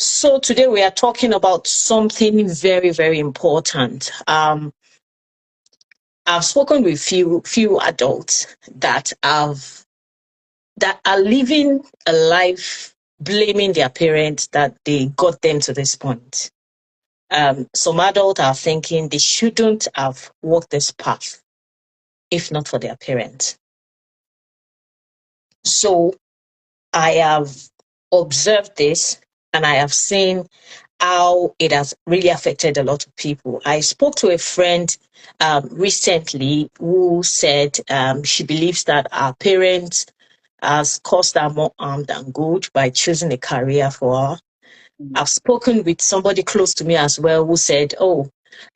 So today we are talking about something very, very important. I've spoken with few adults that are living a life blaming their parents that they got them to this point. Some adults are thinking they shouldn't have walked this path if not for their parents. So I have observed this and I have seen how it has really affected a lot of people. I spoke to a friend recently who said she believes that our parents has caused her more harm than good by choosing a career for her. I've spoken with somebody close to me as well who said,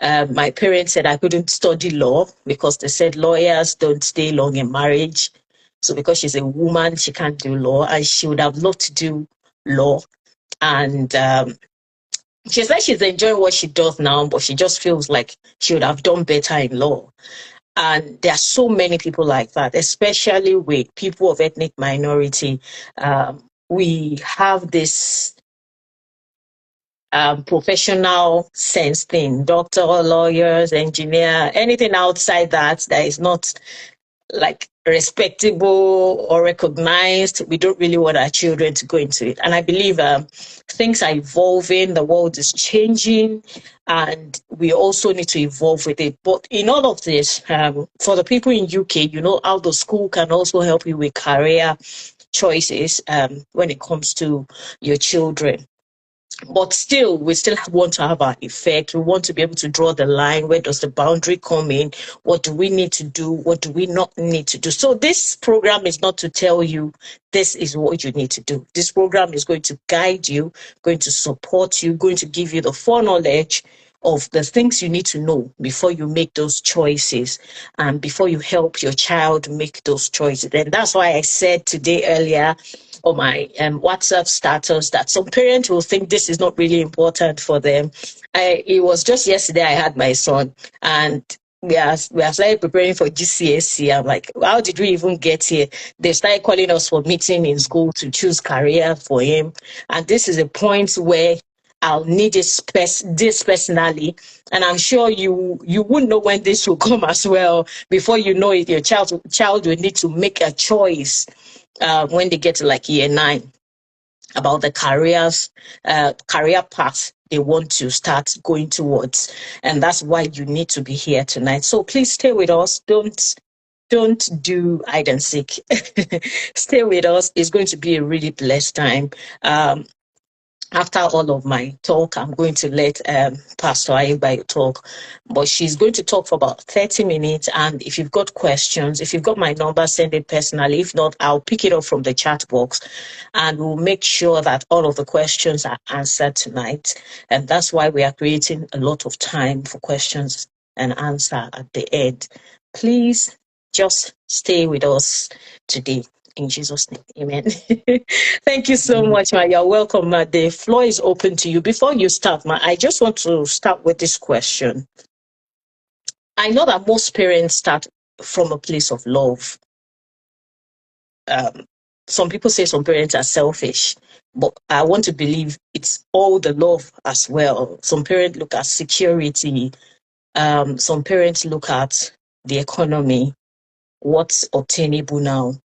my parents said I couldn't study law because they said lawyers don't stay long in marriage. So because she's a woman, she can't do law, and she would have loved to do law. And she said she's enjoying what she does now, but she just feels like she would have done better in law. And there are so many people like that, especially with people of ethnic minority. We have this professional sense thing, doctor, lawyers, engineer, anything outside that is not like respectable or recognized, we don't really want our children to go into it. And I believe things are evolving, the world is changing, and we also need to evolve with it. But in all of this, for the people in UK, you know how the school can also help you with career choices when it comes to your children. But still, we still want to have our effect. We want to be able to draw the line. Where does the boundary come in? What do we need to do? What do we not need to do? So this program is not to tell you this is what you need to do. This program is going to guide you, going to support you, going to give you the foreknowledge of the things you need to know before you make those choices and before you help your child make those choices. And that's why I said today earlier on my WhatsApp status that some parents will think this is not really important for them. It was just yesterday I had my son, and we are started preparing for GCSE. I'm like, how did we even get here? They started calling us for meeting in school to choose career for him. And this is a point where I'll need this personally, and I'm sure you would know when this will come as well. Before you know it, your child will need to make a choice when they get to like year 9 about the career path they want to start going towards. And that's why you need to be here tonight. So please stay with us. Don't do hide and seek. Stay with us. It's going to be a really blessed time. After all of my talk, I'm going to let Pastor Ayibayo talk, but she's going to talk for about 30 minutes. And if you've got questions, if you've got my number, send it personally. If not, I'll pick it up from the chat box, and we'll make sure that all of the questions are answered tonight. And that's why we are creating a lot of time for questions and answer at the end. Please just stay with us today. In Jesus' name, amen. Thank you so much, Ma. You're welcome, Ma. The floor is open to you. Before you start, Ma, I just want to start with this question. I know that most parents start from a place of love. Some people say some parents are selfish, but I want to believe it's all the love as well. Some parents look at security. Some parents look at the economy, what's obtainable now.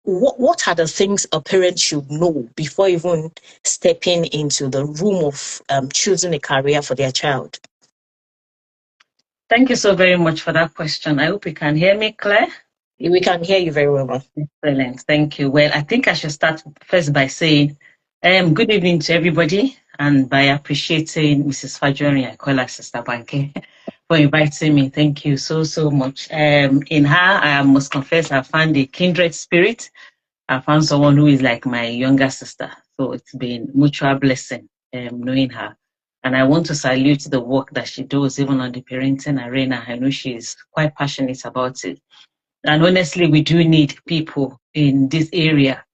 What are the things a parent should know before even stepping into the room of choosing a career for their child? Thank you so very much for that question. I hope you can hear me, Claire. We can hear you very well. Excellent. Thank you. Well, I think I should start first by saying good evening to everybody, and by appreciating Mrs. Fajori, I call her Sister Banke, for inviting me. Thank you so much. In her, I must confess, I found a kindred spirit. I found someone who is like my younger sister. So it's been mutual blessing knowing her. And I want to salute the work that she does, even on the parenting arena. I know she's quite passionate about it. And honestly, we do need people in this area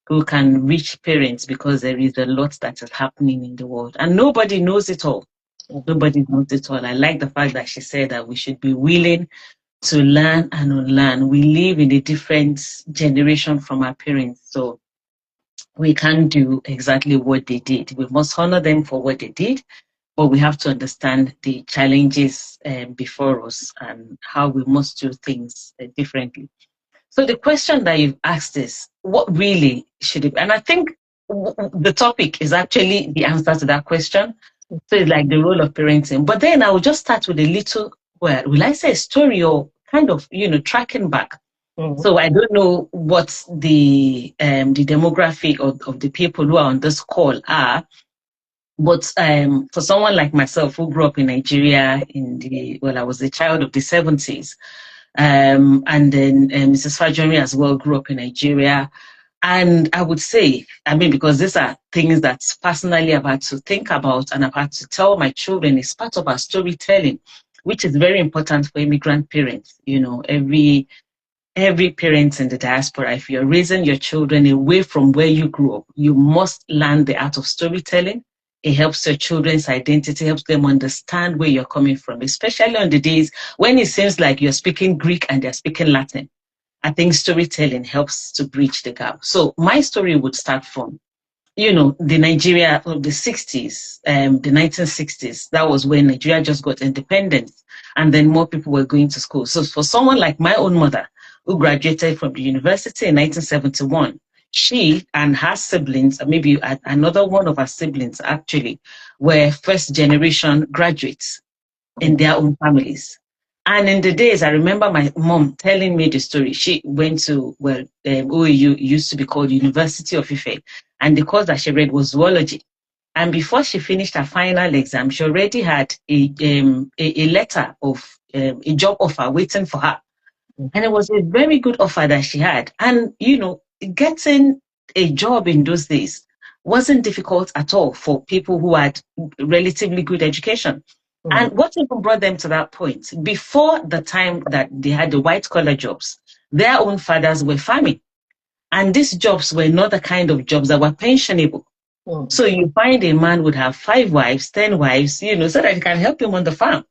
who can reach parents, because there is a lot that is happening in the world. And nobody knows it all. Nobody knows it all. I like the fact that she said that we should be willing to learn and unlearn. We live in a different generation from our parents. So we can't do exactly what they did. We must honor them for what they did, but we have to understand the challenges before us and how we must do things differently. So the question that you've asked is, what really should it be? And I think the topic is actually the answer to that question. So it's like the role of parenting. But then I will just start with a little, well, will I say a story or kind of, tracking back. So I don't know what the demographic of the people who are on this call are, but for someone like myself who grew up in Nigeria I was a child of the 70s, and then Mrs. Fajori as well grew up in Nigeria. And I would say, because these are things that personally I've had to think about and I've had to tell my children, it's part of our storytelling, which is very important for immigrant parents. Every parent in the diaspora, if you're raising your children away from where you grew up, you must learn the art of storytelling. It helps your children's identity, helps them understand where you're coming from, especially on the days when it seems like you're speaking Greek and they're speaking Latin. I think storytelling helps to bridge the gap. So my story would start from, the Nigeria of the 60s, the 1960s. That was when Nigeria just got independence, and then more people were going to school. So for someone like my own mother, who graduated from the university in 1971, she and her siblings, maybe another one of her siblings actually, were first generation graduates in their own families. And in the days, I remember my mom telling me the story. She went to, OAU, used to be called University of Ife, and the course that she read was zoology. And before she finished her final exam, she already had a letter of a job offer waiting for her. And it was a very good offer that she had. And, getting a job in those days wasn't difficult at all for people who had relatively good education. And what even brought them to that point, before the time that they had the white collar jobs, their own fathers were farming. And these jobs were not the kind of jobs that were pensionable. So you find a man would have 5 wives, 10 wives, so that he can help him on the farm.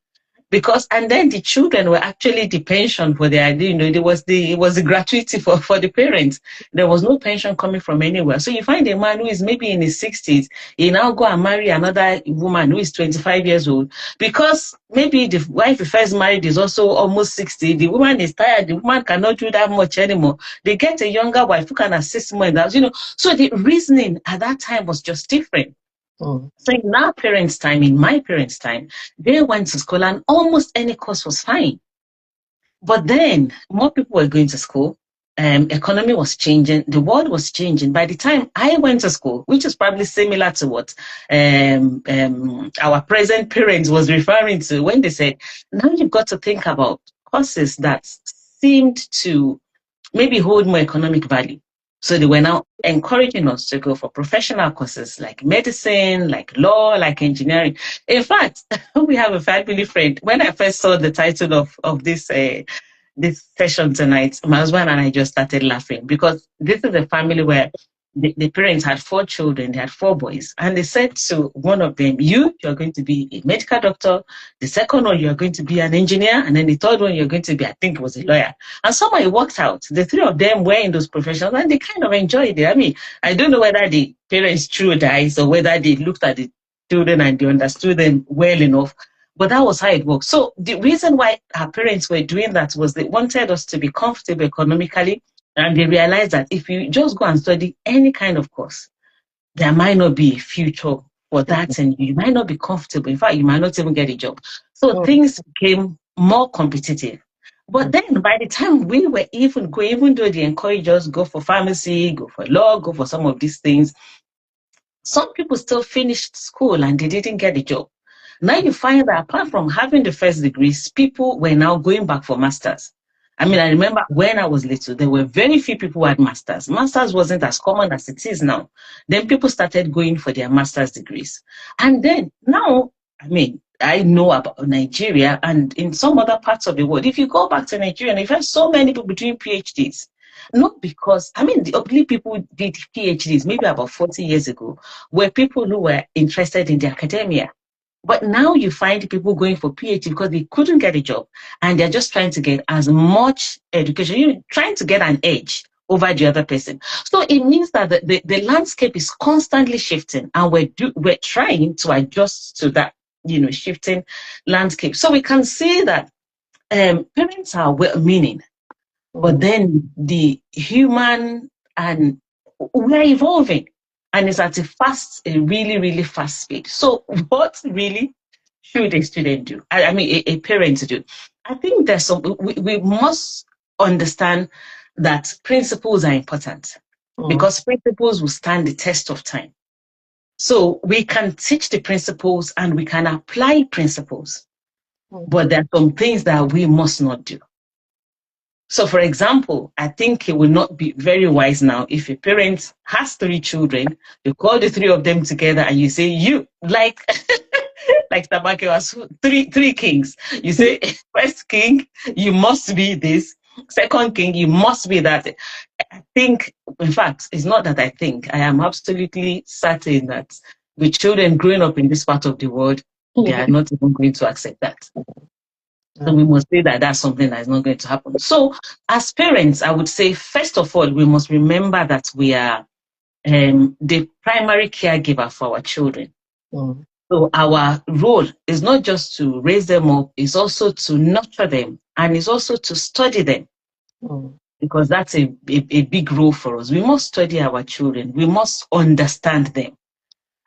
And then the children were actually the pension for their, it was the gratuity for the parents. There was no pension coming from anywhere. So you find a man who is maybe in his 60s, he now go and marry another woman who is 25 years old, because maybe the wife he first married is also almost 60. The woman is tired. The woman cannot do that much anymore. They get a younger wife who can assist more in that, So the reasoning at that time was just different. So in our parents' time, in my parents' time, they went to school and almost any course was fine. But then more people were going to school. Economy was changing. The world was changing. By the time I went to school, which is probably similar to what our present parents was referring to when they said, now you've got to think about courses that seemed to maybe hold more economic value. So they were now encouraging us to go for professional courses like medicine, like law, like engineering. In fact, we have a family friend. When I first saw the title of this session tonight, my husband and I just started laughing, because this is a family where the parents had 4 children, they had 4 boys, and they said to one of them, you're going to be a medical doctor, the second one, you're going to be an engineer, and then the third one, you're going to be, I think it was a lawyer. And somehow it worked out. The 3 of them were in those professions, and they kind of enjoyed it. I don't know whether the parents threw the eyes or whether they looked at the children and they understood them well enough, but that was how it worked. So the reason why our parents were doing that was they wanted us to be comfortable economically. And they realized that if you just go and study any kind of course, there might not be a future for that, and you might not be comfortable. In fact, you might not even get a job. So things became more competitive. But then by the time we were even though they encouraged us, go for pharmacy, go for law, go for some of these things, some people still finished school and they didn't get a job. Now you find that apart from having the first degrees, people were now going back for masters. I remember when I was little, there were very few people who had masters. Masters wasn't as common as it is now. Then people started going for their master's degrees. And then now, I know about Nigeria and in some other parts of the world. If you go back to Nigeria, and you've had so many people doing PhDs, not because, the only people who did PhDs maybe about 40 years ago were people who were interested in the academia. But now you find people going for PhD because they couldn't get a job and they're just trying to get as much education, trying to get an edge over the other person. So it means that the landscape is constantly shifting, and we're trying to adjust to that, shifting landscape. So we can see that parents are well-meaning, but then the human, and we're evolving, and it's at a really, really fast speed. So what really should a student do? I mean, a parent do? I think there's we must understand that principles are important, because principles will stand the test of time. So we can teach the principles and we can apply principles, but there are some things that we must not do. So, for example, I think it will not be very wise now if a parent has 3 children, you call the 3 of them together and you say, you, like Tabake was 3 kings. You say, first king, you must be this. Second king, you must be that. I think, in fact, it's not that I think, I am absolutely certain that with children growing up in this part of the world, they are not even going to accept that. So we must say that that's something that is not going to happen. So as parents, I would say, first of all, we must remember that we are the primary caregiver for our children. So our role is not just to raise them up, it's also to nurture them, and it's also to study them. Because that's a big role for us. We must study our children. We must understand them.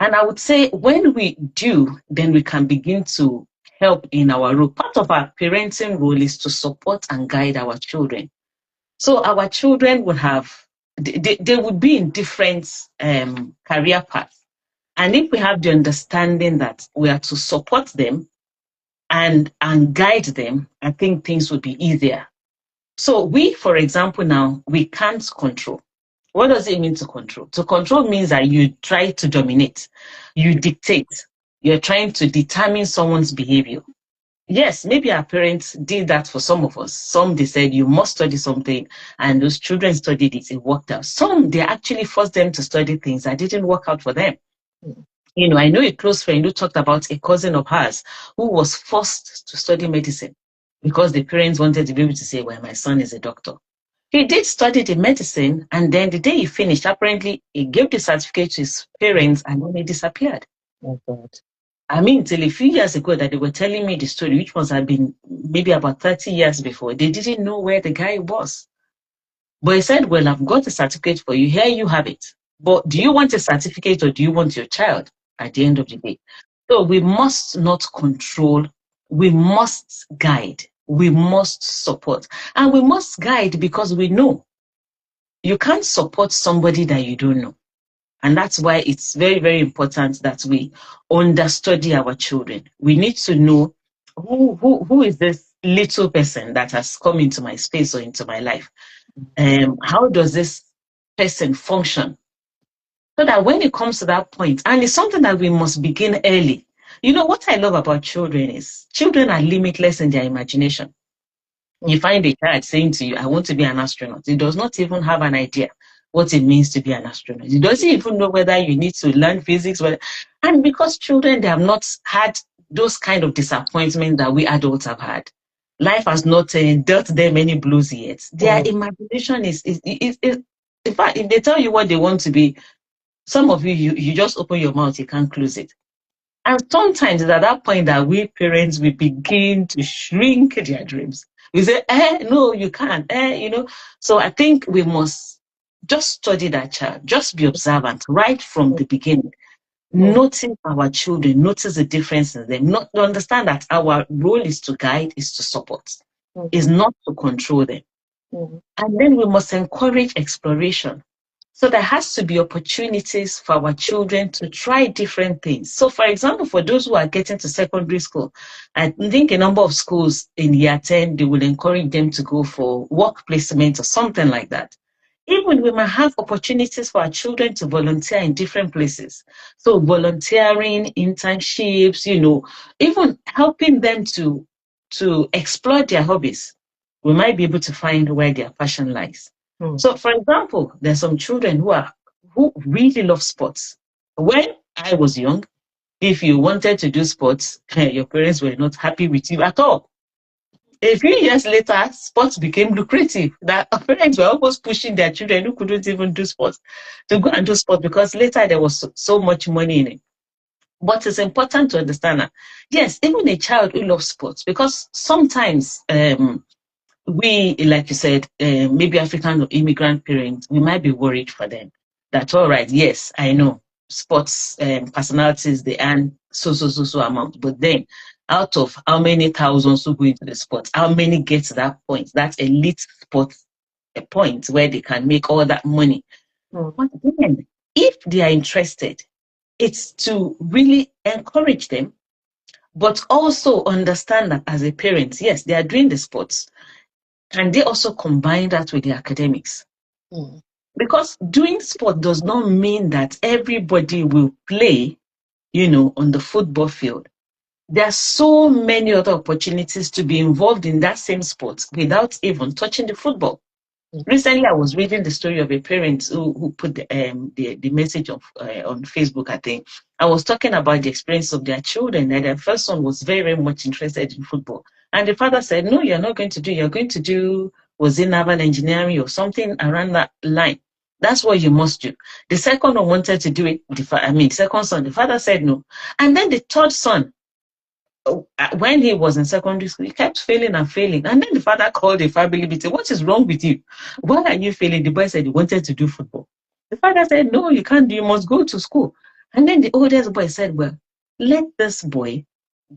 And I would say when we do, then we can begin to help in our role. Part of our parenting role is to support and guide our children. So our children would have, they would be in different career paths. And if we have the understanding that we are to support them and guide them, I think things would be easier. So we, for example, now, we can't control. What does it mean to control? To control means that you try to dominate, you dictate, you're trying to determine someone's behavior. Yes, maybe our parents did that for some of us. Some, they said, you must study something, and those children studied it, it worked out. Some, they actually forced them to study things that didn't work out for them. I know a close friend who talked about a cousin of hers who was forced to study medicine because the parents wanted to be able to say, well, my son is a doctor. He did study the medicine, and then the day he finished, apparently he gave the certificate to his parents, and then he disappeared. Oh, God. I mean, till a few years ago that they were telling me the story, which must have been maybe about 30 years before, they didn't know where the guy was. But he said, well, I've got a certificate for you. Here you have it. But do you want a certificate or do you want your child at the end of the day? So we must not control. We must guide. We must support. And we must guide because we know you can't support somebody that you don't know. And that's why it's very, very important that we understudy our children. We need to know who is this little person that has come into my space or into my life. How does this person function? So that when it comes to that point, and it's something that we must begin early. What I love about children is children are limitless in their imagination. You find a child saying to you, I want to be an astronaut. He does not even have an idea what it means to be an astronaut. He doesn't even know whether you need to learn physics. And because children, they have not had those kind of disappointments that we adults have had. Life has not dealt them any blows yet. Their imagination is in fact, if they tell you what they want to be, some of you just open your mouth, you can't close it. And sometimes it's at that point that we parents, we begin to shrink their dreams. We say, no, you can't, So I think we must just study that child, just be observant right from the beginning. Notice our children, notice the difference in them, not to understand that our role is to guide, is to support, is not to control them. And then we must encourage exploration. So there has to be opportunities for our children to try different things. So for example, for those who are getting to secondary school, I think a number of schools in year 10, they will encourage them to go for work placement or something like that. Even we might have opportunities for our children to volunteer in different places. So volunteering, internships, even helping them to explore their hobbies. We might be able to find where their passion lies. So, for example, there's some children who really love sports. When I was young, if you wanted to do sports, your parents were not happy with you at all. A few years later, sports became lucrative. That parents were almost pushing their children who couldn't even do sports to go and do sports because later there was so much money in it. But it's important to understand that, yes, even a child who loves sports, because sometimes we, like you said, maybe African or immigrant parents, we might be worried for them that, all right, yes, I know sports personalities, they earn so amount, but then out of how many thousands who go into the sports, how many get to that point, that elite sports a point where they can make all that money? But then, if they are interested, it's to really encourage them, but also understand that as a parent, yes, they are doing the sports. Can they also combine that with the academics? Because doing sport does not mean that everybody will play, on the football field. There are so many other opportunities to be involved in that same sport without even touching the football. Recently, I was reading the story of a parent who put the message on Facebook, I think. I was talking about the experience of their children, and their first son was very, very much interested in football. And the father said, no, you're not going to do, you're going to do, was it naval engineering or something around that line? That's what you must do. The second one wanted to do it, second son, the father said no. And then the third son, when he was in secondary school, he kept failing and failing. And then the father called the family meeting. What is wrong with you? Why are you failing? The boy said he wanted to do football. The father said, no, you can't do, you must go to school. And then the oldest boy said, well, let this boy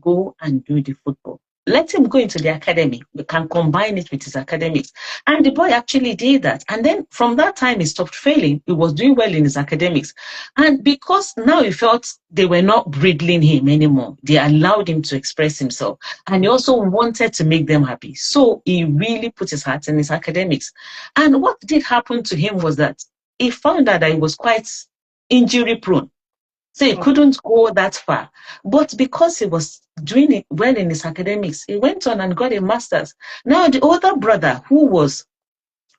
go and do the football. Let him go into the academy. We can combine it with his academics. And the boy actually did that. And then from that time, he stopped failing. He was doing well in his academics. And because now he felt they were not bridling him anymore, they allowed him to express himself. And he also wanted to make them happy. So he really put his heart in his academics. And what did happen to him was that he found out that he was quite injury prone. So he couldn't go that far. But because he was doing it well in his academics, he went on and got a master's. Now, the older brother, who was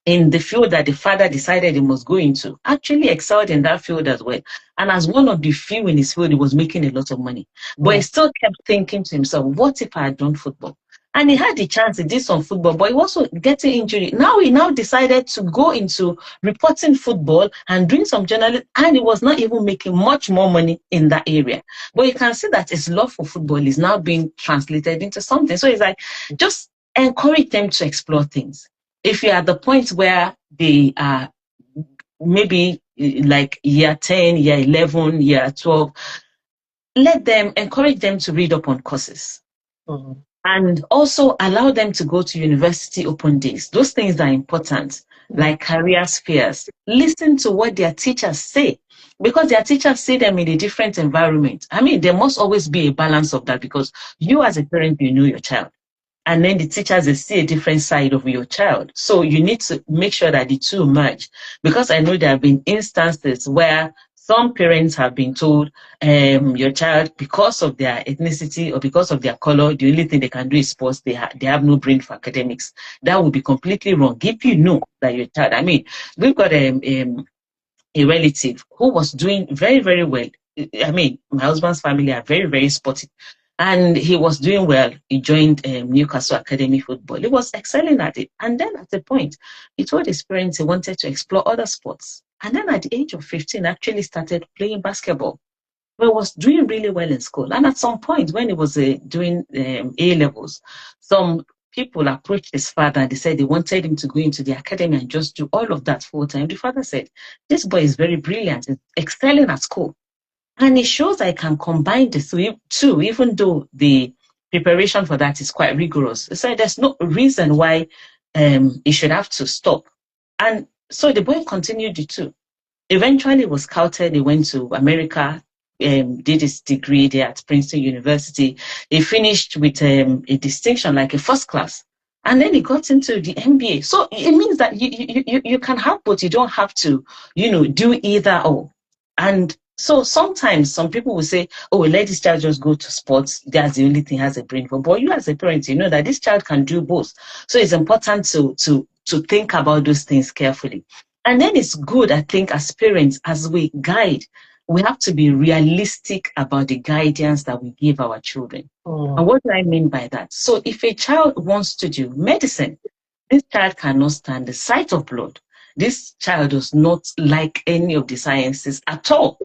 in the field that the father decided he must go into, actually excelled in that field as well. And as one of the few in his field, he was making a lot of money. But he still kept thinking to himself, what if I had done football? And he had the chance, he did some football, but he was also getting injury. Now he decided to go into reporting football and doing some journalism, and he was not even making much more money in that area. But you can see that his love for football is now being translated into something. So it's like, just encourage them to explore things. If you're at the point where they are maybe like year 10, year 11, year 12, encourage them to read up on courses. And also allow them to go to university open days. Those things are important, like career fairs. Listen to what their teachers say, because their teachers see them in a different environment. I mean, there must always be a balance of that, because you as a parent, you know your child. And then the teachers, they see a different side of your child. So you need to make sure that the two merge. Because I know there have been instances where some parents have been told your child, because of their ethnicity or because of their color, the only thing they can do is sports. They have no brain for academics. That would be completely wrong. If you know that your child, I mean, we've got a relative who was doing very, very well. I mean, my husband's family are very, very sporty. And he was doing well. He joined Newcastle Academy Football. He was excelling at it. And then at the point, he told his parents he wanted to explore other sports. And then at the age of 15, actually started playing basketball. But he was doing really well in school. And at some point, when he was doing A-levels, some people approached his father and they said they wanted him to go into the academy and just do all of that full time. The father said, this boy is very brilliant. He's excelling at school. And it shows I can combine the two, even though the preparation for that is quite rigorous. So there's no reason why he should have to stop. And so the boy continued the two. Eventually was scouted. He went to America, did his degree there at Princeton University. He finished with a distinction, like a first class. And then he got into the MBA. So it means that you can have both. You don't have to, do either or. And so sometimes some people will say, oh, let this child just go to sports. That's the only thing he has a brain for. But you as a parent, you know that this child can do both. So it's important to think about those things carefully. And then it's good, I think, as parents, as we guide we have to be realistic about the guidance that we give our children. And what do I mean by that? So if a child wants to do medicine, this child cannot stand the sight of blood. This child does not like any of the sciences at all.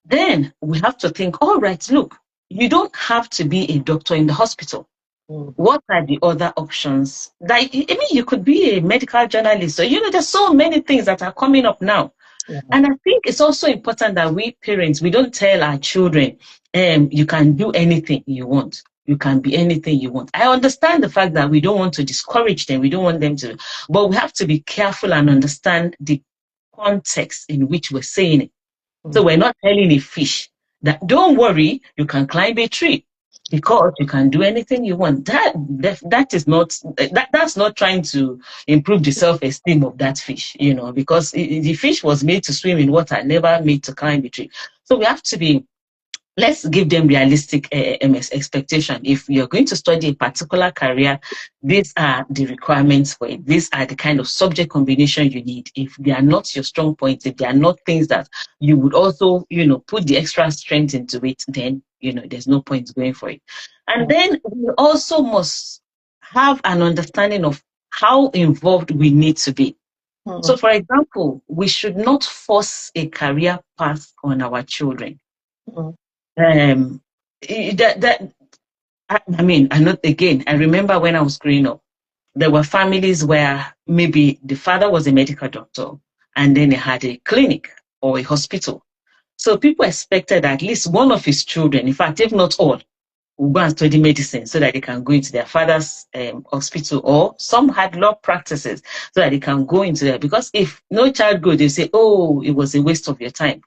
Then we have to think, all right, look, you don't have to be a doctor in the hospital. What are the other options? Like, I mean, you could be a medical journalist. So, there's so many things that are coming up now. And I think it's also important that we parents, we don't tell our children, you can do anything you want. You can be anything you want. I understand the fact that we don't want to discourage them. We don't want them to, but we have to be careful and understand the context in which we're saying it. So we're not telling a fish that, don't worry, you can climb a tree because you can do anything you want. That is not, that's not trying to improve the self-esteem of that fish, because the fish was made to swim in water, never made to climb a tree. So we have to be, let's give them realistic expectation. If you're going to study a particular career, these are the requirements for it. These are the kind of subject combination you need. If they are not your strong points, if they are not things that you would also, put the extra strength into it, then, there's no point going for it. And then we also must have an understanding of how involved we need to be. So, for example, we should not force a career path on our children. I remember when I was growing up, there were families where maybe the father was a medical doctor and then he had a clinic or a hospital. So people expected at least one of his children, in fact, if not all, will go and study medicine so that they can go into their father's hospital, or some had law practices so that they can go into there. Because if no child goes, they say, oh, it was a waste of your time.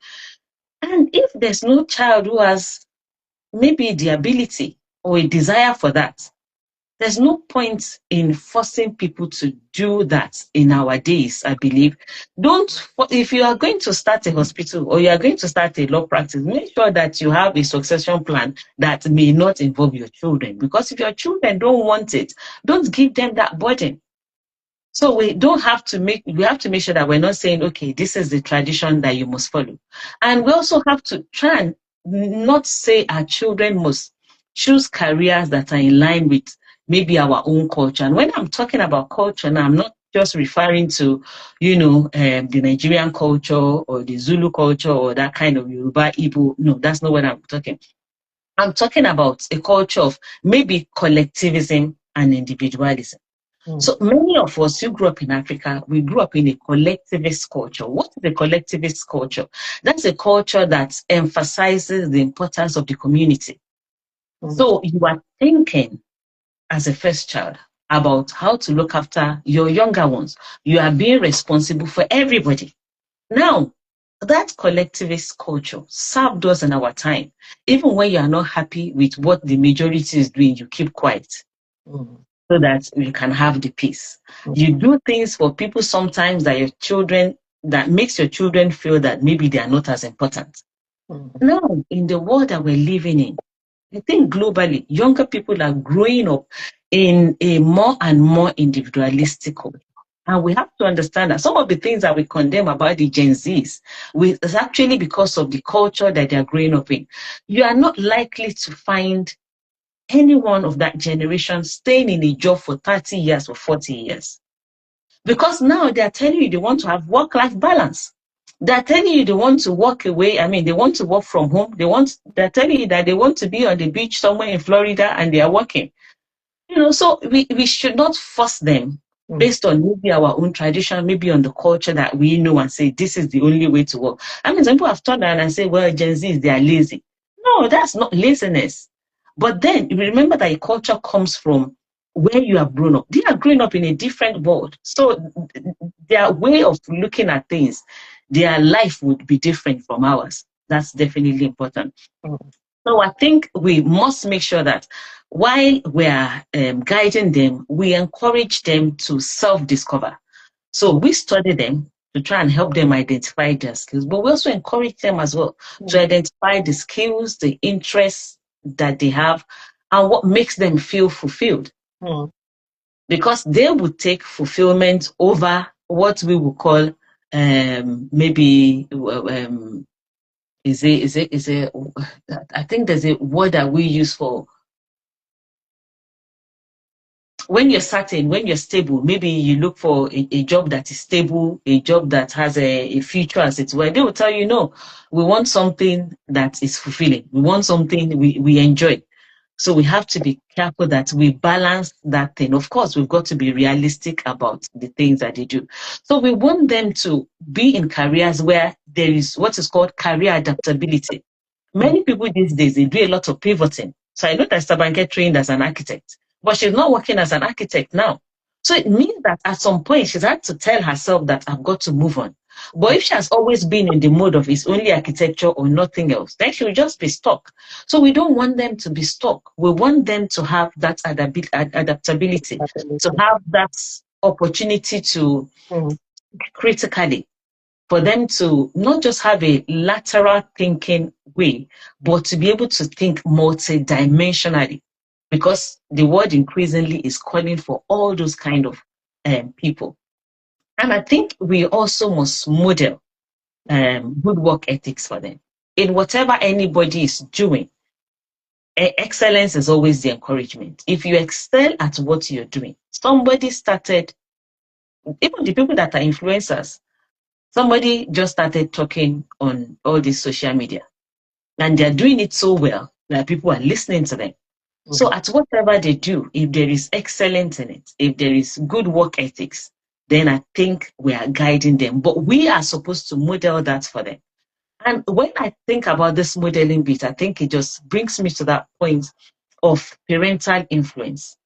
And if there's no child who has maybe the ability or a desire for that, there's no point in forcing people to do that in our days, I believe. If you are going to start a hospital or you are going to start a law practice, make sure that you have a succession plan that may not involve your children. Because if your children don't want it, don't give them that burden. So we have to make sure that we're not saying, okay, this is the tradition that you must follow. And we also have to try and not say our children must choose careers that are in line with maybe our own culture. And when I'm talking about culture, now I'm not just referring to, the Nigerian culture or the Zulu culture or that kind of Yoruba, Igbo. No, that's not what I'm talking. I'm talking about a culture of maybe collectivism and individualism. So many of us who grew up in Africa, we grew up in a collectivist culture. What is a collectivist culture? That's a culture that emphasizes the importance of the community. So you are thinking as a first child about how to look after your younger ones. You are being responsible for everybody. Now, that collectivist culture served us in our time. Even when you are not happy with what the majority is doing, you keep quiet. So that you can have the peace. You do things for people sometimes that makes your children feel that maybe they are not as important. Now, in the world that we're living in, I think globally, younger people are growing up in a more and more individualistic culture. And we have to understand that some of the things that we condemn about the Gen Zs is actually because of the culture that they're growing up in. You are not likely to find anyone of that generation staying in a job for 30 years or 40 years. Because now they're telling you they want to have work-life balance. They're telling you they want to walk away. They want to work from home. They're telling you that they want to be on the beach somewhere in Florida and they are working. So we should not force them based on maybe our own tradition, maybe on the culture that we know, and say this is the only way to work. Some people have turned around and say, well, Gen Zs, they are lazy. No, that's not laziness. But then remember that a culture comes from where you have grown up. They are growing up in a different world. So their way of looking at things, their life would be different from ours. That's definitely important. So I think we must make sure that while we are guiding them, we encourage them to self-discover. So we study them to try and help them identify their skills, but we also encourage them as well to identify the skills, the interests that they have, and what makes them feel fulfilled. Because they would take fulfillment over what we would call maybe I think there's a word that we use for when you're certain, when you're stable. Maybe you look for a job that is stable, a job that has a future, as it were. They will tell you, no, we want something that is fulfilling. We want something we enjoy. So we have to be careful that we balance that thing. Of course, we've got to be realistic about the things that they do. So we want them to be in careers where there is what is called career adaptability. Many people these days, they do a lot of pivoting. So I know that Stabanke trained as an architect, but she's not working as an architect now. So it means that at some point she's had to tell herself that I've got to move on. But if she has always been in the mode of it's only architecture or nothing else, then she will just be stuck. So we don't want them to be stuck. We want them to have that adaptability, to have that opportunity to critically, for them to not just have a lateral thinking way, but to be able to think multidimensionally, because the world increasingly is calling for all those kind of people. And I think we also must model good work ethics for them. In whatever anybody is doing, excellence is always the encouragement. If you excel at what you're doing, somebody started, even the people that are influencers, somebody just started talking on all this social media, and they're doing it so well that people are listening to them. So at whatever they do, if there is excellence in it, if there is good work ethics, then I think we are guiding them. But we are supposed to model that for them. And when I think about this modeling bit, I think it just brings me to that point of parental influence.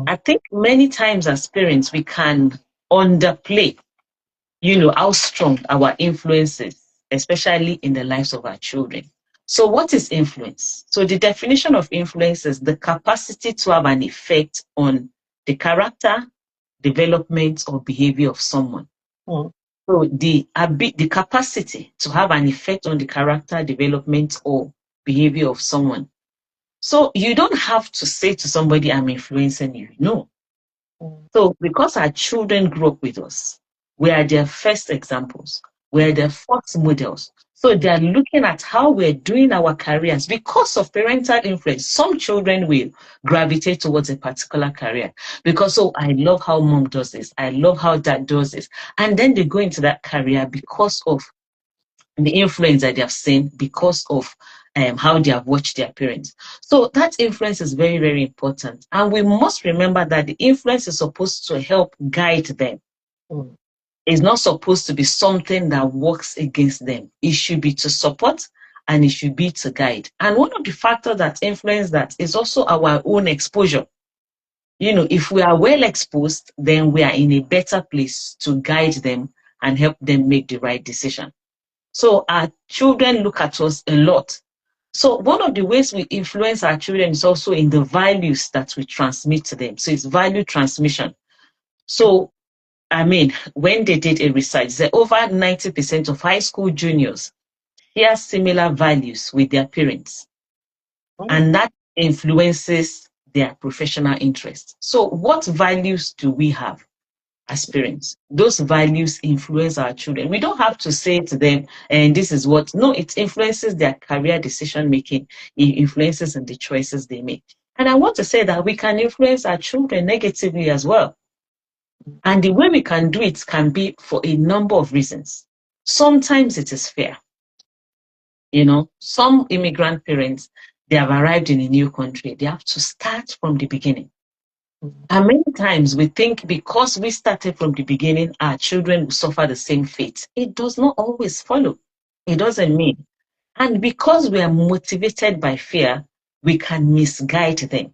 I think many times as parents, we can underplay, how strong our influence is, especially in the lives of our children. So what is influence? So the definition of influence is the capacity to have an effect on the character, development, or behavior of someone. So the capacity to have an effect on the character, development, or behavior of someone. So you don't have to say to somebody, I'm influencing you. No. So because our children grew up with us, we are their first examples. We are their first models. So they are looking at how we're doing our careers because of parental influence. Some children will gravitate towards a particular career because, oh, I love how mom does this. I love how dad does this. And then they go into that career because of the influence that they have seen, because of how they have watched their parents. So that influence is very, very important. And we must remember that the influence is supposed to help guide them. It's not supposed to be something that works against them. It should be to support and it should be to guide. And one of the factors that influence that is also our own exposure. If we are well exposed, then we are in a better place to guide them and help them make the right decision. So our children look at us a lot. So one of the ways we influence our children is also in the values that we transmit to them. So it's value transmission. So, when they did a research, that over 90% of high school juniors share similar values with their parents. And that influences their professional interests. So what values do we have as parents? Those values influence our children. We don't have to say to them, and this is what, no, it influences their career decision making, it influences in the choices they make. And I want to say that we can influence our children negatively as well. And the way we can do it can be for a number of reasons. Sometimes it is fear. Some immigrant parents, they have arrived in a new country. They have to start from the beginning. And many times we think because we started from the beginning, our children will suffer the same fate. It does not always follow. It doesn't mean. And because we are motivated by fear, we can misguide them.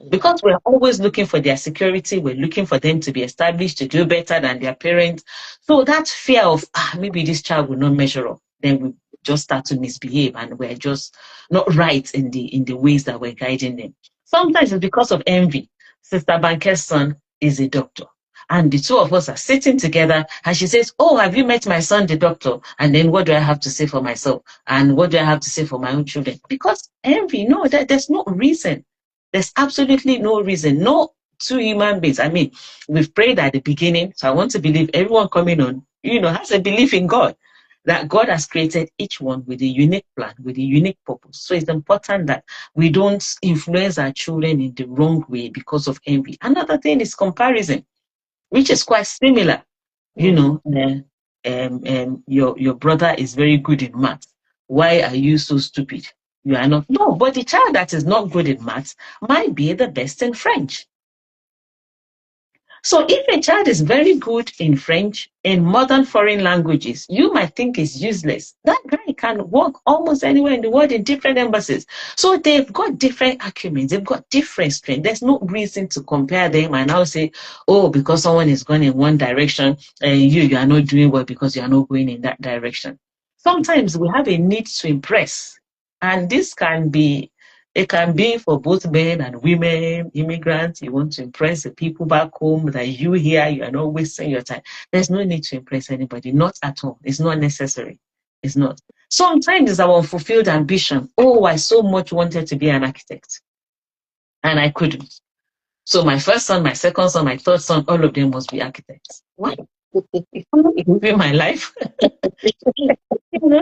Because we're always looking for their security, we're looking for them to be established, to do better than their parents. So that fear of, maybe this child will not measure up, then we just start to misbehave and we're just not right in the ways that we're guiding them. Sometimes it's because of envy. Sister Banker's son is a doctor. And the two of us are sitting together and she says, oh, have you met my son, the doctor? And then what do I have to say for myself? And what do I have to say for my own children? Because envy, no, there's no reason. There's absolutely no reason. No two human beings. We've prayed at the beginning. So I want to believe everyone coming on, has a belief in God. that God has created each one with a unique plan, with a unique purpose. So it's important that we don't influence our children in the wrong way because of envy. Another thing is comparison, which is quite similar. You know, your brother is very good in math. Why are you so stupid? You are not. No, but the child that is not good in math might be the best in French. So if a child is very good in French, in modern foreign languages, you might think it's useless. That guy can work almost anywhere in the world in different embassies. So they've got different acumens, they've got different strength. There's no reason to compare them and now say, oh, because someone is going in one direction and you are not doing well because you are not going in that direction. Sometimes we have a need to impress. And this can be it can be for both men and women, immigrants. You want to impress the people back home that you here, you are not wasting your time. There's no need to impress anybody, not at all. It's not necessary. It's not. Sometimes it's our unfulfilled ambition. Oh, I so much wanted to be an architect and I couldn't. So my first son, my second son, my third son, all of them must be architects. Why? Improving my life. You know?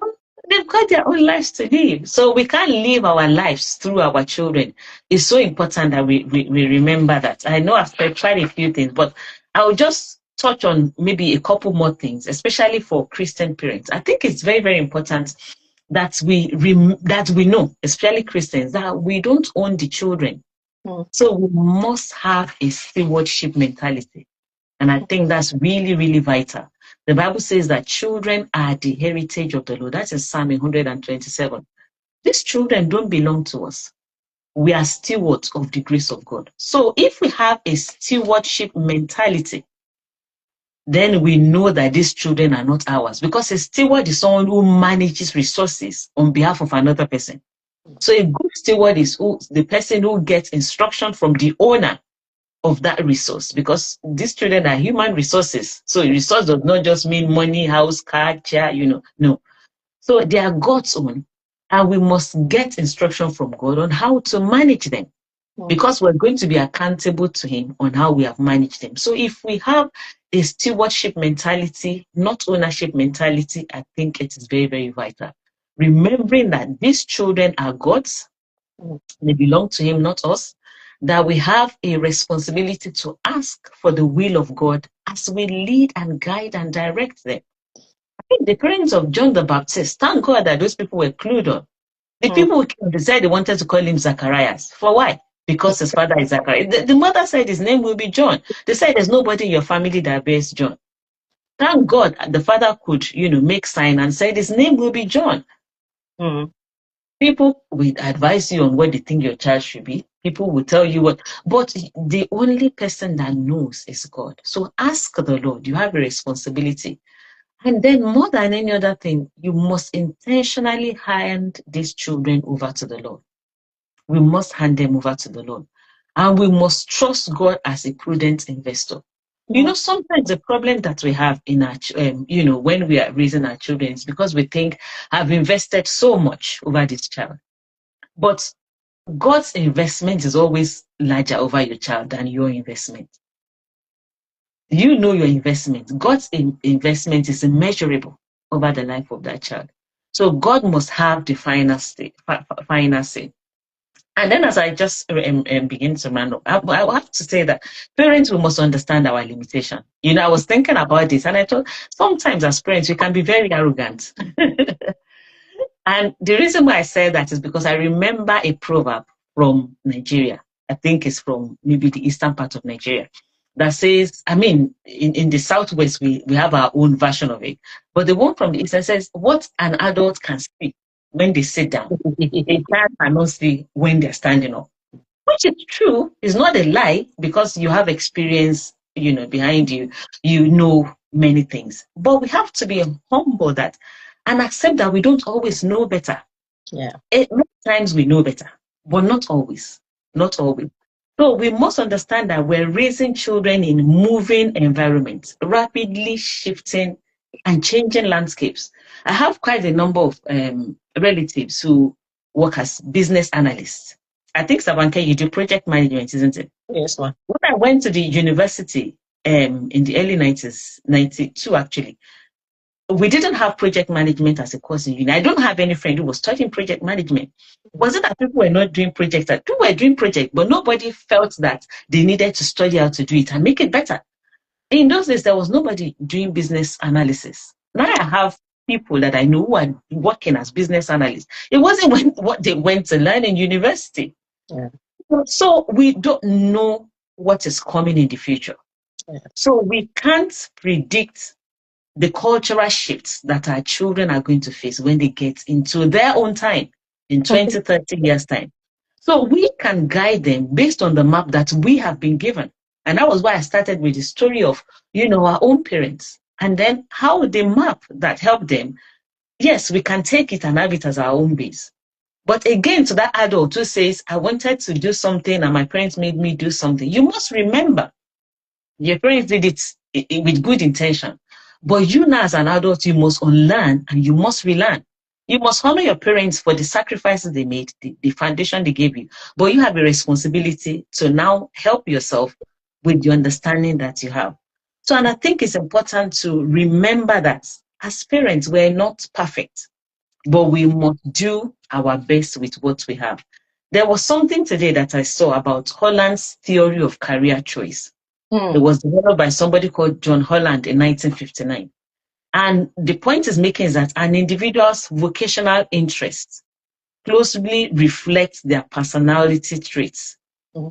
They've got their own lives to live. So we can't live our lives through our children. It's so important that we remember that. I know I've said quite a few things, but I'll just touch on maybe a couple more things, especially for Christian parents. I think it's very, very important that we know, especially Christians, that we don't own the children. So we must have a stewardship mentality. And I think that's really, really vital. The Bible says that children are the heritage of the Lord. That's in Psalm 127. These children don't belong to us. We are stewards of the grace of God. So if we have a stewardship mentality, then we know that these children are not ours, because a steward is someone who manages resources on behalf of another person. So a good steward is the person who gets instruction from the owner of that resource, because these children are human resources. So resource does not just mean money, house, car, chair, no. So they are God's own, and we must get instruction from God on how to manage them, because we're going to be accountable to Him on how we have managed them. So if we have a stewardship mentality, not ownership mentality, I think it is very, very vital. Remembering that these children are God's, they belong to Him, not us, that we have a responsibility to ask for the will of God as we lead and guide and direct them. I think the parents of John the Baptist, thank God that those people were clued on. The people who decided they wanted to call him Zacharias. For why? Because his father is Zacharias. The mother said his name will be John. They said there's nobody in your family that bears John. Thank God the father could, make sign and said his name will be John. People will advise you on what they think your child should be. People will tell you what, but the only person that knows is God. So ask the Lord. You have a responsibility. And then more than any other thing, you must intentionally hand these children over to the Lord. We must hand them over to the Lord. And we must trust God as a prudent investor. Sometimes the problem that we have in our, when we are raising our children is because we think, I've invested so much over this child. But God's investment is always larger over your child than your investment. You know your investment. God's investment is immeasurable over the life of that child. So God must have the final say. And then as I just begin to round up, I have to say that parents, we must understand our limitation. I was thinking about this and I thought sometimes as parents, we can be very arrogant. And the reason why I say that is because I remember a proverb from Nigeria. I think it's from maybe the eastern part of Nigeria, that says, in the Southwest, we have our own version of it. But the one from the East says, what an adult can see when they sit down, a child cannot see when they're standing up. Which is true. It's not a lie, because you have experience, behind you. You know many things. But we have to be humble and accept that we don't always know better. Yeah. Many times we know better, but not always. Not always. So we must understand that we're raising children in moving environments, rapidly shifting and changing landscapes. I have quite a number of relatives who work as business analysts. I think, Sabanke, you do project management, isn't it? Yes, ma'am. When I went to the university in the early 90s, 92 actually, we didn't have project management as a course in uni. I don't have any friend who was studying project management. Was it that people were not doing projects? That people were doing projects, but nobody felt that they needed to study how to do it and make it better. In those days, there was nobody doing business analysis. Now I have people that I know who are working as business analysts. It wasn't what they went to learn in university. Yeah. So we don't know what is coming in the future. Yeah. So we can't predict the cultural shifts that our children are going to face when they get into their own time in 20, 30 years' time. So we can guide them based on the map that we have been given. And that was why I started with the story of, our own parents. And then how the map that helped them, yes, we can take it and have it as our own base. But again, to that adult who says, I wanted to do something and my parents made me do something, you must remember your parents did it with good intention. But you now as an adult, you must unlearn and you must relearn. You must honor your parents for the sacrifices they made, the foundation they gave you. But you have a responsibility to now help yourself with the understanding that you have. So, and I think it's important to remember that as parents, we're not perfect, but we must do our best with what we have. There was something today that I saw about Holland's theory of career choice. It was developed by somebody called John Holland in 1959. And the point is making is that an individual's vocational interests closely reflect their personality traits.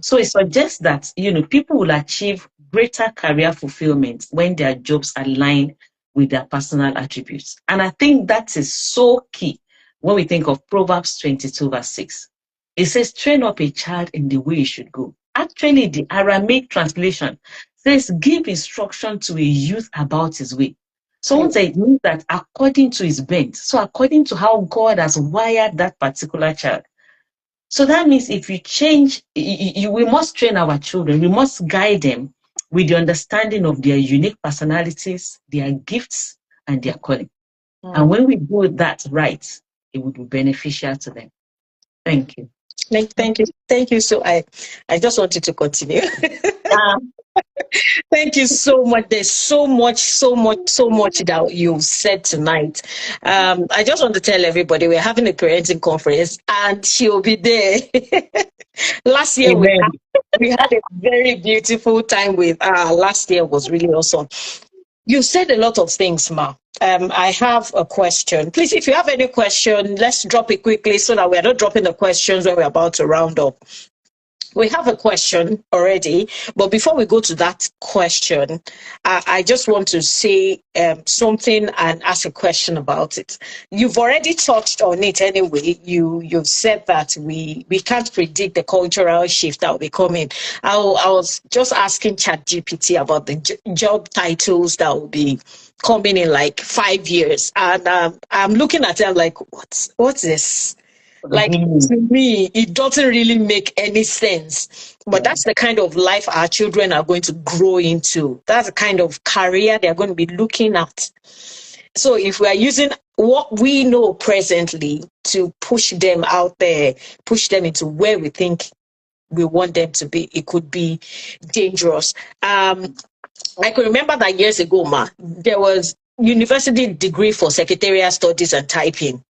So it suggests that, people will achieve greater career fulfillment when their jobs align with their personal attributes. And I think that is so key when we think of Proverbs 22 verse 6. It says, train up a child in the way he should go. Actually, the Aramaic translation says, give instruction to a youth about his way. So it means that according to his bent, so according to how God has wired that particular child. So that means if you change, we must train our children, we must guide them with the understanding of their unique personalities, their gifts, and their calling. And when we do that right, it would be beneficial to them. Thank you. Thank you. So I just wanted to continue. Thank you so much. There's so much that you've said tonight. I just want to tell everybody we're having a parenting conference and she'll be there. Last year we had a very beautiful time with last year was really awesome. You said a lot of things, Ma. I have a question. Please, if you have any question, let's drop it quickly so that we're not dropping the questions when we're about to round up. We have a question already, but before we go to that question, I just want to say something and ask a question about it. You've already touched on it anyway. You've said that we can't predict the cultural shift that will be coming. I was just asking ChatGPT about the job titles that will be coming in like 5 years, and I'm looking at it, I'm like, what's this? Like, to me, it doesn't really make any sense. But that's the kind of life our children are going to grow into. That's the kind of career they're going to be looking at. So if we are using what we know presently to push them out there, push them into where we think we want them to be, it could be dangerous. I can remember that years ago, Ma, there was university degree for secretarial studies and typing.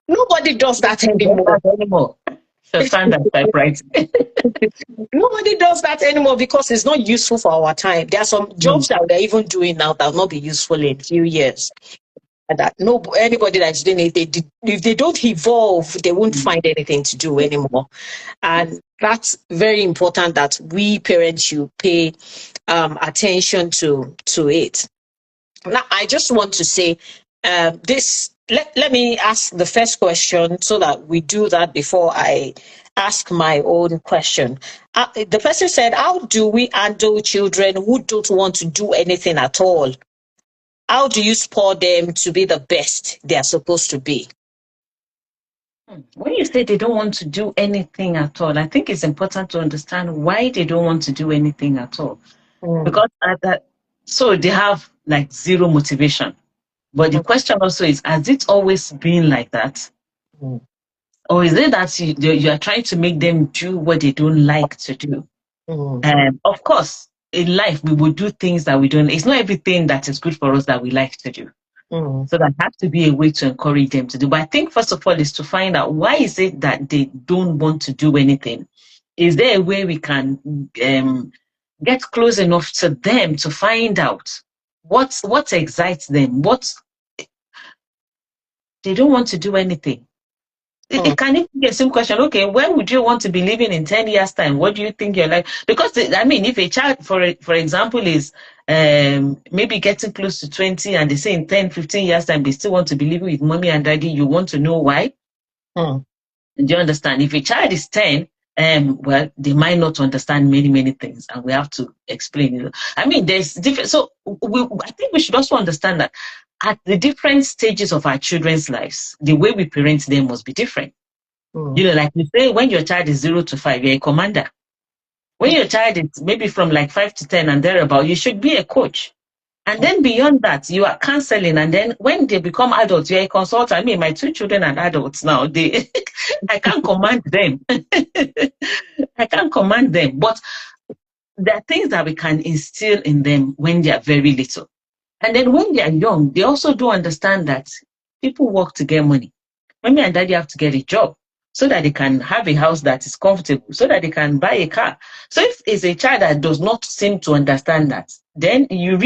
Nobody does that anymore. Nobody does that anymore because it's not useful for our time. There are some jobs that we're even doing now that will not be useful in a few years. And that anybody that's doing it, if they don't evolve, they won't find anything to do anymore. And that's very important that we parents should pay attention to it. Now, I just want to say this. Let me ask the first question so that we do that before I ask my own question. The person said, how do we handle children who don't want to do anything at all? How do you spur them to be the best they are supposed to be? When you say they don't want to do anything at all, I think it's important to understand why they don't want to do anything at all. Because so they have like zero motivation. But the question also is, has it always been like that? Or is it that you are trying to make them do what they don't like to do? Of course, in life we would do things that we don't. It's not everything that is good for us that we like to do. So that has to be a way to encourage them to do. But I think first of all is to find out why is it that they don't want to do anything. Is there a way we can get close enough to them to find out what excites them, what they don't want to do anything. It can even be a simple question. Okay, when would you want to be living in 10 years' time? What do you think your life? Because I mean, if a child, for example, is maybe getting close to 20 and they say in 10, 15 years' time they still want to be living with mommy and daddy, you want to know why? Do you understand? If a child is 10, well, they might not understand many things, and we have to explain. I mean, there's different. So I think we should also understand that at the different stages of our children's lives, the way we parent them must be different. Like we say, when your child is 0 to 5, you're a commander. When your child is maybe from like 5 to 10 and thereabout, you should be a coach. And then beyond that, you are counseling. And then when they become adults, you're a consultant. I mean, my 2 children are adults now. I can't command them. I can't command them. But there are things that we can instill in them when they are very little. And then when they are young, they also do understand that people work to get money. Mommy and daddy have to get a job so that they can have a house that is comfortable, so that they can buy a car. So if it's a child that does not seem to understand that, then you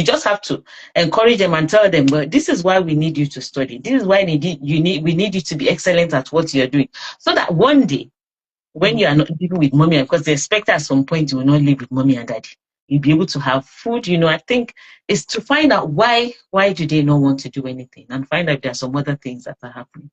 just have to encourage them and tell them, well, this is why we need you to study. This is why we need you to be excellent at what you're doing. So that one day, when you are not living with mommy, because they expect at some point you will not live with mommy and daddy, you'll be able to have food. I think it's to find out why do they not want to do anything, and find out if there are some other things that are happening.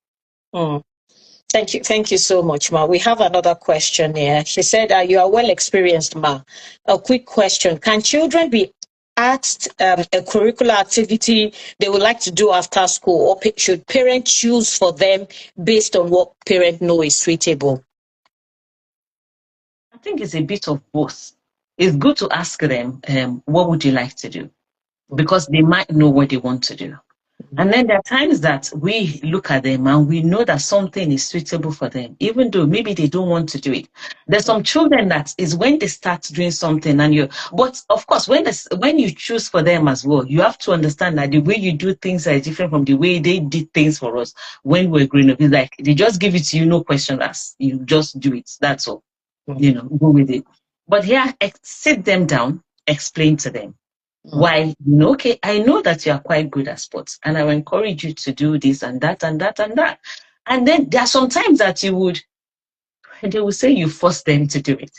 Thank you so much, Ma. We have another question here. She said, you are well experienced, Ma. A quick question. Can children be asked a curricular activity they would like to do after school, or should parents choose for them based on what parents know is suitable? I think it's a bit of both. It's good to ask them, what would you like to do? Because they might know what they want to do. And then there are times that we look at them and we know that something is suitable for them, even though maybe they don't want to do it. There's some children that is when they start doing something but of course, when you choose for them as well, you have to understand that the way you do things are different from the way they did things for us when we were growing up. It's like they just give it to you, no question asked. You just do it. That's all. Go with it. But here, sit them down, explain to them. Why, okay, I know that you are quite good at sports, and I will encourage you to do this and that and that and that. And then there are some times that they will say you force them to do it.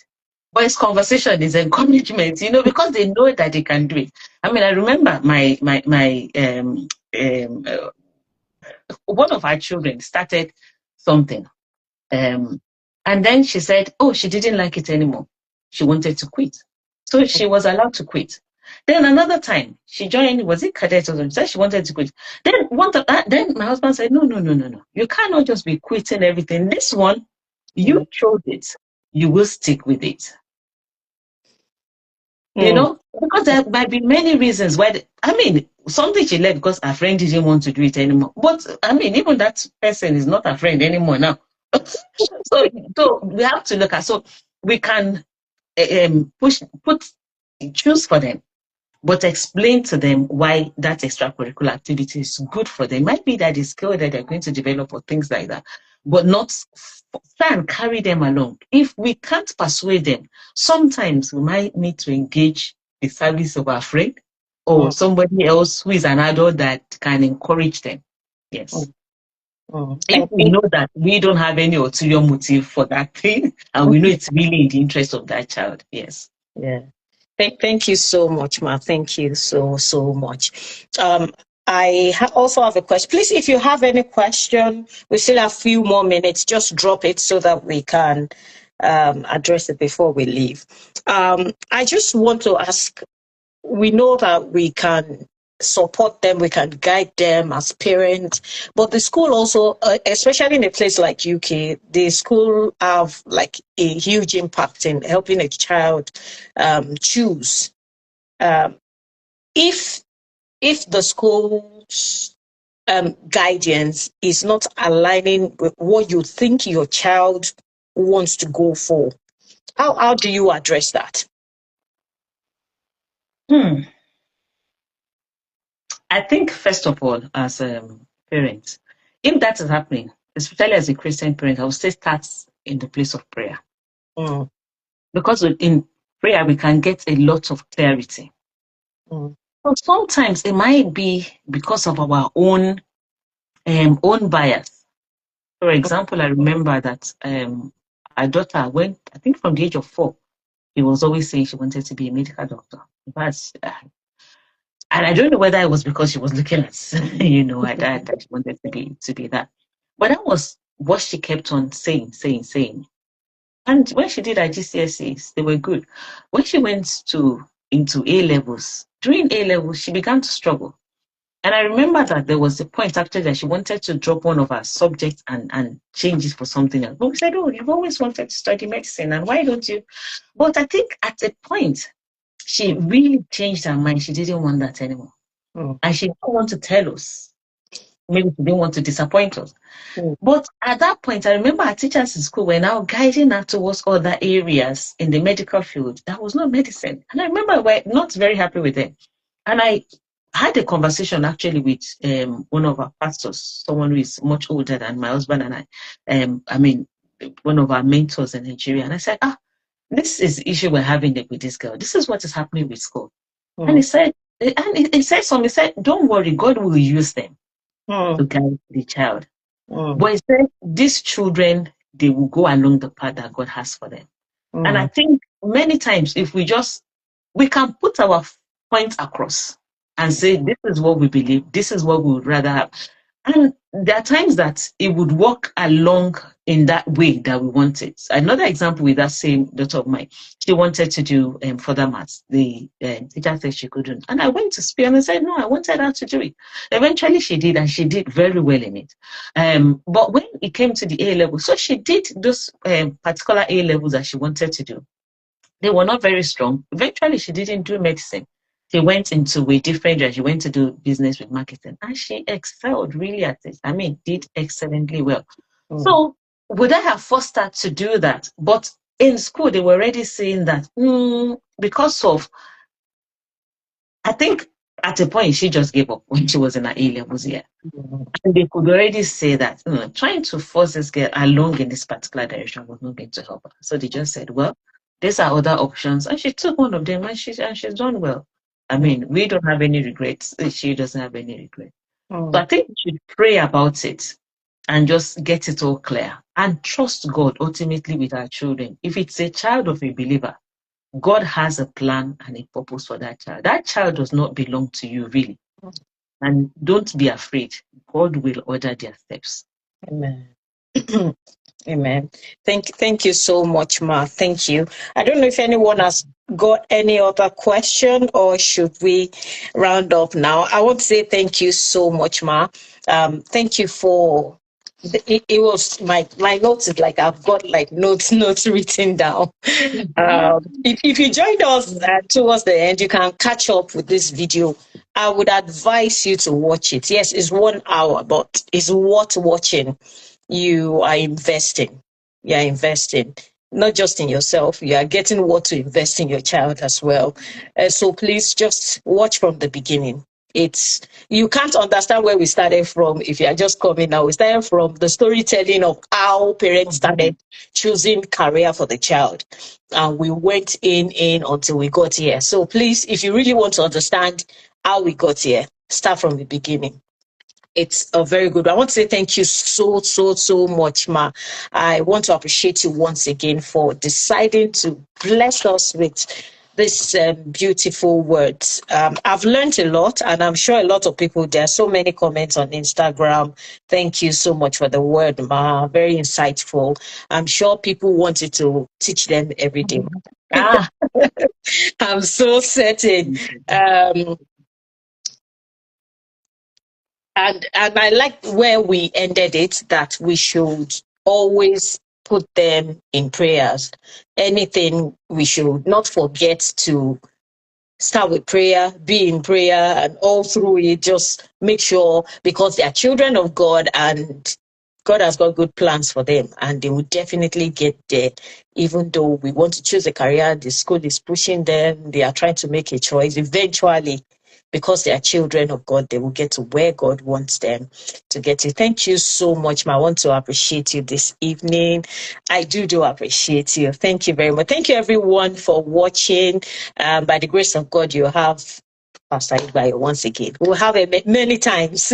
But it's conversation, is encouragement, because they know that they can do it. I mean, I remember one of our children started something. And then she said, she didn't like it anymore. She wanted to quit. So she was allowed to quit. Then another time she joined, was it cadet or something? She said she wanted to quit. Then my husband said, no. You cannot just be quitting everything. This one, you chose it. You will stick with it. Because there might be many reasons why. Something she left because her friend didn't want to do it anymore. But even that person is not a friend anymore now. So we have to look at, so we can choose for them, but explain to them why that extracurricular activity is good for them. It might be that the skill that they're going to develop or things like that, but not try and carry them along. If we can't persuade them, sometimes we might need to engage the service of our friend or somebody else who is an adult that can encourage them. Yes. If we know that we don't have any ulterior motive for that thing, and we know it's really in the interest of that child, yes. Yeah. Thank you so much, Ma. Thank you so much. I also have a question. Please, if you have any question, we still have a few more minutes. Just drop it so that we can address it before we leave. I just want to ask, we know that we can support them, we can guide them as parents, but the school also, especially in a place like UK, the school have like a huge impact in helping a child choose. If the school's guidance is not aligning with what you think your child wants to go for, how do you address that? Hmm. I think, first of all, as parents, if that is happening, especially as a Christian parent, I would say start in the place of prayer. Mm. Because in prayer, we can get a lot of clarity. Mm. So sometimes it might be because of our own bias. For example, I remember that our daughter went, I think from the age of 4, she was always saying she wanted to be a medical doctor. But, and I don't know whether it was because she was looking at, at that she wanted to be that. But that was what she kept on saying. And when she did her GCSEs, they were good. When she went into A levels, during A levels, she began to struggle. And I remember that there was a point actually that she wanted to drop one of her subjects and change it for something else. But we said, "Oh, you've always wanted to study medicine, and why don't you?" But I think at a point, she really changed her mind. She didn't want that anymore. Mm. And she didn't want to tell us. Maybe she didn't want to disappoint us. Mm. But at that point, I remember our teachers in school were now guiding her towards other areas in the medical field that was not medicine. And I remember we're not very happy with them. And I had a conversation actually with one of our pastors, someone who is much older than my husband and I. I mean, one of our mentors in Nigeria. And I said, this is the issue we're having with this girl. This is what is happening with school. And he Mm. said, he said something, he said, don't worry, God will use them Mm. to guide the child. Mm. But he said, these children, they will go along the path that God has for them. And I Mm. think many times, if we can put our point across and say, this is what we believe, this is what we would rather have. And there are times that it would work along in that way that we want it. Another example with that same daughter of mine, she wanted to do further maths. The teacher said she couldn't. And I went to speak and I said, no, I wanted her to do it. Eventually she did, and she did very well in it. But when it came to the A level, so she did those particular A levels that she wanted to do. They were not very strong. Eventually, she didn't do medicine. She went into a different area. She went to do business with marketing, and she excelled really at it. I mean, did excellently well. Mm. So, would I have forced her to do that? But in school, they were already saying that because of, I think at a point she just gave up when she was in her A levels year. Mm. And they could already say that trying to force this girl along in this particular direction was not going to help her. So they just said, well, these are other options. And she took one of them, and she's done well. I mean, we don't have any regrets. She doesn't have any regrets. So Mm. I think we should pray about it and just get it all clear and trust God ultimately with our children. If it's a child of a believer, God has a plan and a purpose for that child. That child does not belong to you, really. And don't be afraid. God will order their steps. Amen. Amen. Thank you so much, Ma. Thank you. I don't know if anyone has got any other question, or should we round up now? I want to say thank you so much, Ma. Thank you for it was my notes is like I've got like notes written down. If you joined us towards the end, you can catch up with this video. I would advise you to watch it. Yes, it's 1 hour, but it's worth watching. You are investing. You are investing not just in yourself. You are getting what to invest in your child as well. So please just watch from the beginning. It's you can't understand where we started from if you are just coming now. We started from the storytelling of how parents started choosing career for the child, and we went in until we got here. So please, if you really want to understand how we got here, start from the beginning. It's a very good. I want to say thank you so much, Ma. I want to appreciate you once again for deciding to bless us with this beautiful words. I've learned a lot, and I'm sure a lot of people. There are so many comments on Instagram. Thank you so much for the word, Ma. Very insightful. I'm sure people wanted to teach them every day. I'm so certain. Um, and I like where we ended it, that we should always put them in prayers. Anything, we should not forget to start with prayer, be in prayer, and all through it, just make sure, because they are children of God, and God has got good plans for them, and they will definitely get there. Even though we want to choose a career, the school is pushing them, they are trying to make a choice. Eventually, because they are children of God, they will get to where God wants them to get to. Thank you so much, ma. I want to appreciate you this evening. I do appreciate you. Thank you very much. Thank you, everyone, for watching. By the grace of God, you have Pastor Igbayo once again. We'll have it many times.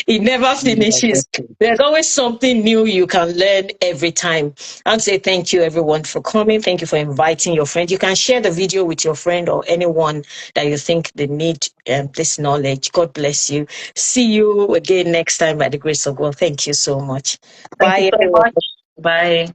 It never finishes. There's always something new you can learn every time. I'll say thank you, everyone, for coming. Thank you for inviting your friend. You can share the video with your friend or anyone that you think they need this knowledge. God bless you. See you again next time by the grace of God. Thank you so much. Thank you Bye, so everyone. much. Bye.